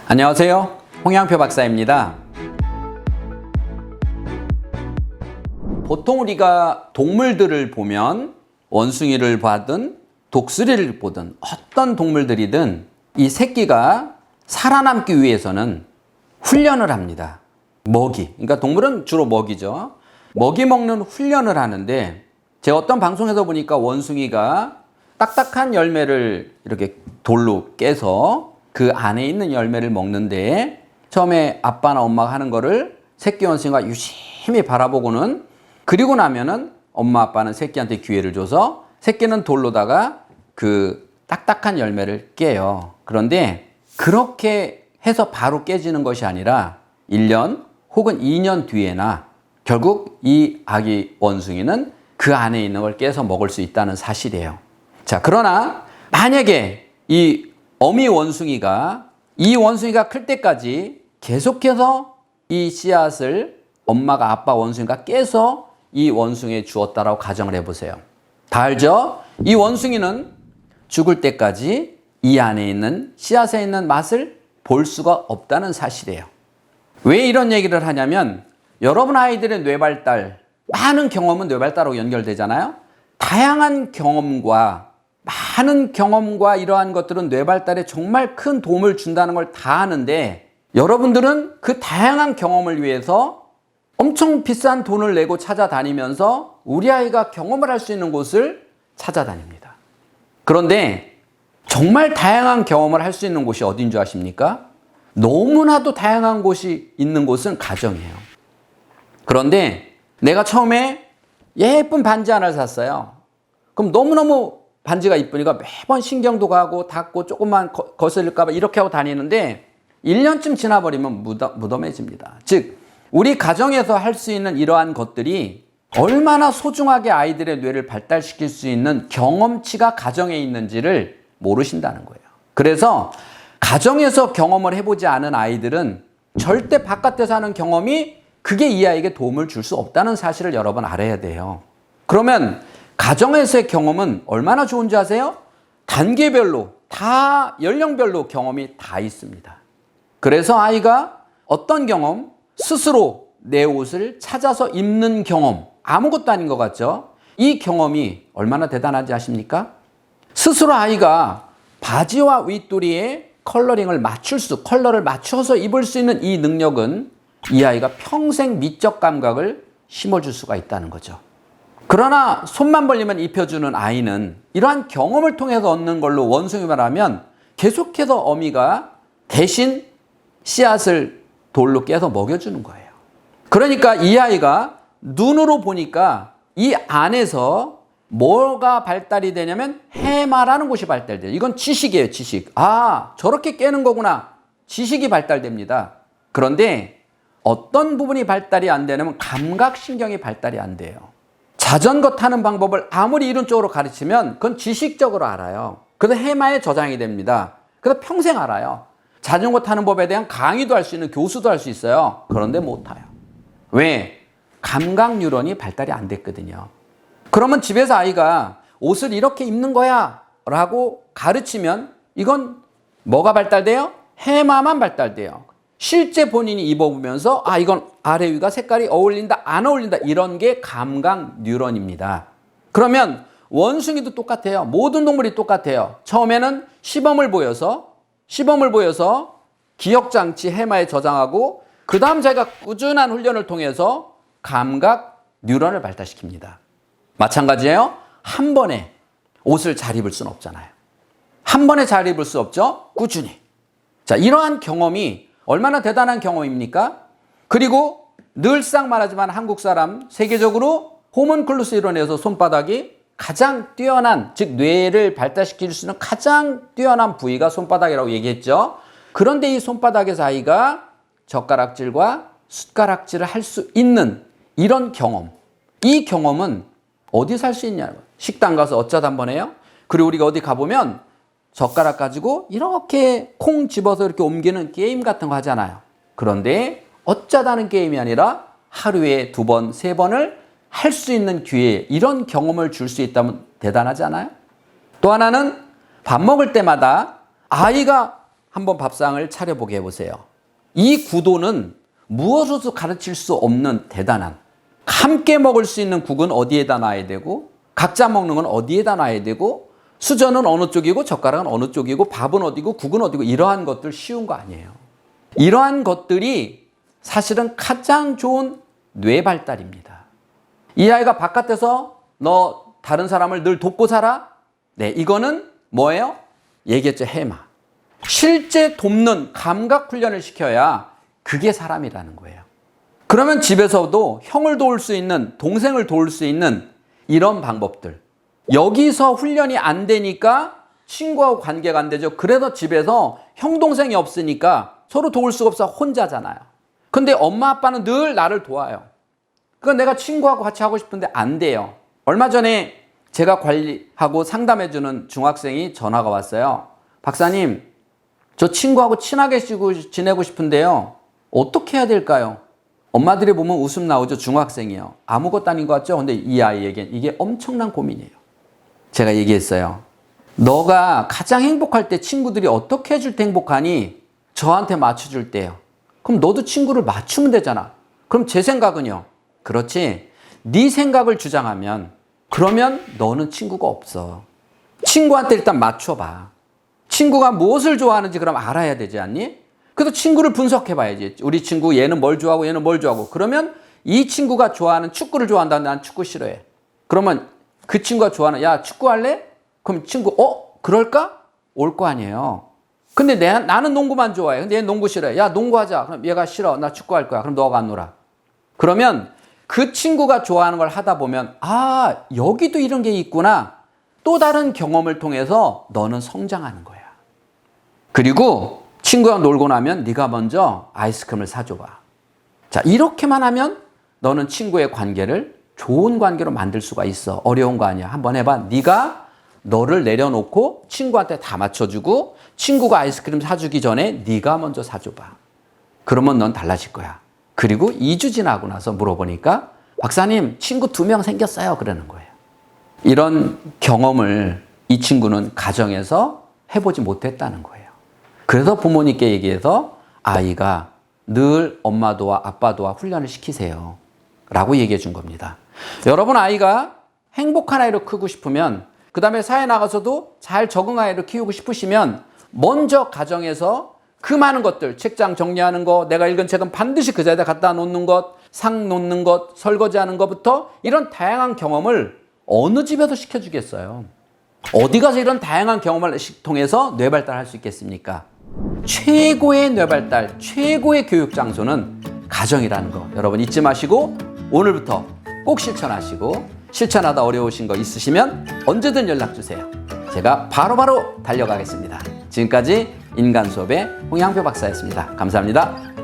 안녕하세요. 홍양표 박사입니다. 보통 우리가 동물들을 보면 원숭이를 보든 독수리를 보든 어떤 동물들이든 이 새끼가 살아남기 위해서는 훈련을 합니다. 먹이. 그러니까 동물은 주로 먹이죠. 먹이 먹는 훈련을 하는데 제가 어떤 방송에서 보니까 원숭이가 딱딱한 열매를 이렇게 돌로 깨서 그 안에 있는 열매를 먹는데 처음에 아빠나 엄마가 하는 거를 새끼 원숭이가 유심히 바라보고는 그리고 나면은 엄마 아빠는 새끼한테 기회를 줘서 새끼는 돌로다가 그 딱딱한 열매를 깨요. 그런데 그렇게 해서 바로 깨지는 것이 아니라 1년 혹은 2년 뒤에나 결국 이 아기 원숭이는 그 안에 있는 걸 깨서 먹을 수 있다는 사실이에요. 자, 그러나 만약에 이 어미 원숭이가 이 원숭이가 클 때까지 계속해서 이 씨앗을 엄마가 아빠 원숭이가 깨서 이 원숭이에 주었다라고 가정을 해보세요. 다 알죠? 이 원숭이는 죽을 때까지 이 안에 있는 씨앗에 있는 맛을 볼 수가 없다는 사실이에요. 왜 이런 얘기를 하냐면 여러분 아이들의 뇌발달, 많은 경험은 뇌발달하고 연결되잖아요. 다양한 경험과 많은 경험과 이러한 것들은 뇌발달에 정말 큰 도움을 준다는 걸 다 아는데 여러분들은 그 다양한 경험을 위해서 엄청 비싼 돈을 내고 찾아다니면서 우리 아이가 경험을 할 수 있는 곳을 찾아다닙니다. 그런데 정말 다양한 경험을 할 수 있는 곳이 어딘 줄 아십니까? 너무나도 다양한 곳이 있는 곳은 가정이에요. 그런데 내가 처음에 예쁜 반지 하나를 샀어요. 그럼 너무너무 반지가 이쁘니까 매번 신경도 가고 닦고 조금만 거슬릴까 봐 이렇게 하고 다니는데 1년쯤 지나버리면 무덤해집니다. 즉 우리 가정에서 할 수 있는 이러한 것들이 얼마나 소중하게 아이들의 뇌를 발달시킬 수 있는 경험치가 가정에 있는지를 모르신다는 거예요. 그래서 가정에서 경험을 해보지 않은 아이들은 절대 바깥에서 하는 경험이 그게 이 아이에게 도움을 줄 수 없다는 사실을 여러분 알아야 돼요. 그러면 가정에서의 경험은 얼마나 좋은지 아세요? 단계별로 다 연령별로 경험이 다 있습니다. 그래서 아이가 어떤 경험, 스스로 내 옷을 찾아서 입는 경험, 아무것도 아닌 것 같죠? 이 경험이 얼마나 대단한지 아십니까? 스스로 아이가 바지와 윗도리에 컬러를 맞춰서 입을 수 있는 이 능력은 이 아이가 평생 미적 감각을 심어줄 수가 있다는 거죠. 그러나 손만 벌리면 입혀주는 아이는 이러한 경험을 통해서 얻는 걸로 원숭이 말하면 계속해서 어미가 대신 씨앗을 돌로 깨서 먹여주는 거예요. 그러니까 이 아이가 눈으로 보니까 이 안에서 뭐가 발달이 되냐면 해마라는 곳이 발달돼요. 이건 지식이에요, 지식. 아, 저렇게 깨는 거구나. 지식이 발달됩니다. 그런데 어떤 부분이 발달이 안 되냐면 감각신경이 발달이 안 돼요. 자전거 타는 방법을 아무리 이론적으로 가르치면 그건 지식적으로 알아요. 그래서 해마에 저장이 됩니다. 그래서 평생 알아요. 자전거 타는 법에 대한 강의도 할 수 있는 교수도 할 수 있어요. 그런데 못 타요. 왜? 감각 뉴런이 발달이 안 됐거든요. 그러면 집에서 아이가 옷을 이렇게 입는 거야 라고 가르치면 이건 뭐가 발달돼요? 해마만 발달돼요. 실제 본인이 입어보면서 아 이건 아래 위가 색깔이 어울린다 안 어울린다 이런 게 감각 뉴런입니다. 그러면 원숭이도 똑같아요. 모든 동물이 똑같아요. 처음에는 시범을 보여서 기억장치 해마에 저장하고 그 다음 자기가 꾸준한 훈련을 통해서 감각 뉴런을 발달시킵니다. 마찬가지예요. 한 번에 옷을 잘 입을 수는 없잖아요. 한 번에 잘 입을 수 없죠. 꾸준히. 자, 이러한 경험이 얼마나 대단한 경험입니까? 그리고 늘상 말하지만 한국 사람 세계적으로 호문클루스 이론에서 손바닥이 가장 뛰어난, 즉 뇌를 발달시킬 수 있는 가장 뛰어난 부위가 손바닥이라고 얘기했죠. 그런데 이 손바닥에서 아이가 젓가락질과 숟가락질을 할 수 있는 이런 경험, 이 경험은 어디서 할 수 있냐고. 식당 가서 어쩌다 한번 해요. 그리고 우리가 어디 가보면 젓가락 가지고 이렇게 콩 집어서 이렇게 옮기는 게임 같은 거 하잖아요. 그런데 어쩌다는 게임이 아니라 하루에 2번, 3번을 할 수 있는 기회, 이런 경험을 줄 수 있다면 대단하지 않아요? 또 하나는 밥 먹을 때마다 아이가 한번 밥상을 차려보게 해보세요. 이 구도는 무엇으로도 가르칠 수 없는 대단한, 함께 먹을 수 있는 국은 어디에다 놔야 되고, 각자 먹는 건 어디에다 놔야 되고, 수저는 어느 쪽이고 젓가락은 어느 쪽이고 밥은 어디고 국은 어디고, 이러한 것들 쉬운 거 아니에요. 이러한 것들이 사실은 가장 좋은 뇌 발달입니다. 이 아이가 바깥에서 너 다른 사람을 늘 돕고 살아? 네, 이거는 뭐예요? 얘기했죠, 해마. 실제 돕는 감각 훈련을 시켜야 그게 사람이라는 거예요. 그러면 집에서도 형을 도울 수 있는, 동생을 도울 수 있는 이런 방법들. 여기서 훈련이 안 되니까 친구하고 관계가 안 되죠. 그래서 집에서 형, 동생이 없으니까 서로 도울 수가 없어 혼자잖아요. 근데 엄마, 아빠는 늘 나를 도와요. 그건 내가 친구하고 같이 하고 싶은데 안 돼요. 얼마 전에 제가 관리하고 상담해주는 중학생이 전화가 왔어요. 박사님, 저 친구하고 친하게 지내고 싶은데요. 어떻게 해야 될까요? 엄마들이 보면 웃음 나오죠. 중학생이요. 아무것도 아닌 것 같죠? 근데 이 아이에겐 이게 엄청난 고민이에요. 제가 얘기했어요. 너가 가장 행복할 때 친구들이 어떻게 해줄 때 행복하니? 저한테 맞춰줄 때요. 그럼 너도 친구를 맞추면 되잖아. 그럼 제 생각은요. 그렇지. 네 생각을 주장하면 그러면 너는 친구가 없어. 친구한테 일단 맞춰봐. 친구가 무엇을 좋아하는지 그럼 알아야 되지 않니? 그래서 친구를 분석해 봐야지. 우리 친구 얘는 뭘 좋아하고 얘는 뭘 좋아하고. 그러면 이 친구가 좋아하는 축구를 좋아한다. 난 축구 싫어해. 그러면 그 친구가 좋아하는, 야, 축구 할래? 그럼 친구, 그럴까? 올 거 아니에요. 근데 나는 농구만 좋아해. 근데 얘는 농구 싫어해. 야, 농구하자. 그럼 얘가 싫어. 나 축구 할 거야. 그럼 너가 안 놀아. 그러면 그 친구가 좋아하는 걸 하다 보면, 아, 여기도 이런 게 있구나. 또 다른 경험을 통해서 너는 성장하는 거야. 그리고 친구랑 놀고 나면 네가 먼저 아이스크림을 사줘봐. 자, 이렇게만 하면 너는 친구의 관계를 좋은 관계로 만들 수가 있어. 어려운 거 아니야. 한번 해봐. 네가 너를 내려놓고 친구한테 다 맞춰주고 친구가 아이스크림 사주기 전에 네가 먼저 사줘봐. 그러면 넌 달라질 거야. 그리고 2주 지나고 나서 물어보니까 박사님, 친구 2명 생겼어요. 그러는 거예요. 이런 경험을 이 친구는 가정에서 해보지 못했다는 거예요. 그래서 부모님께 얘기해서 아이가 늘 엄마 도와 아빠 도와 훈련을 시키세요. 라고 얘기해 준 겁니다. 여러분, 아이가 행복한 아이로 크고 싶으면, 그 다음에 사회 나가서도 잘 적응 아이로 키우고 싶으시면 먼저 가정에서 그 많은 것들, 책장 정리하는 거, 내가 읽은 책은 반드시 그 자리에다 갖다 놓는 것, 상 놓는 것, 설거지하는 것부터 이런 다양한 경험을 어느 집에서 시켜주겠어요. 어디 가서 이런 다양한 경험을 통해서 뇌발달할 수 있겠습니까? 최고의 뇌발달, 최고의 교육 장소는 가정이라는 거 여러분 잊지 마시고 오늘부터 꼭 실천하시고, 실천하다 어려우신 거 있으시면 언제든 연락주세요. 제가 바로바로 달려가겠습니다. 지금까지 인간수업의 홍양표 박사였습니다. 감사합니다.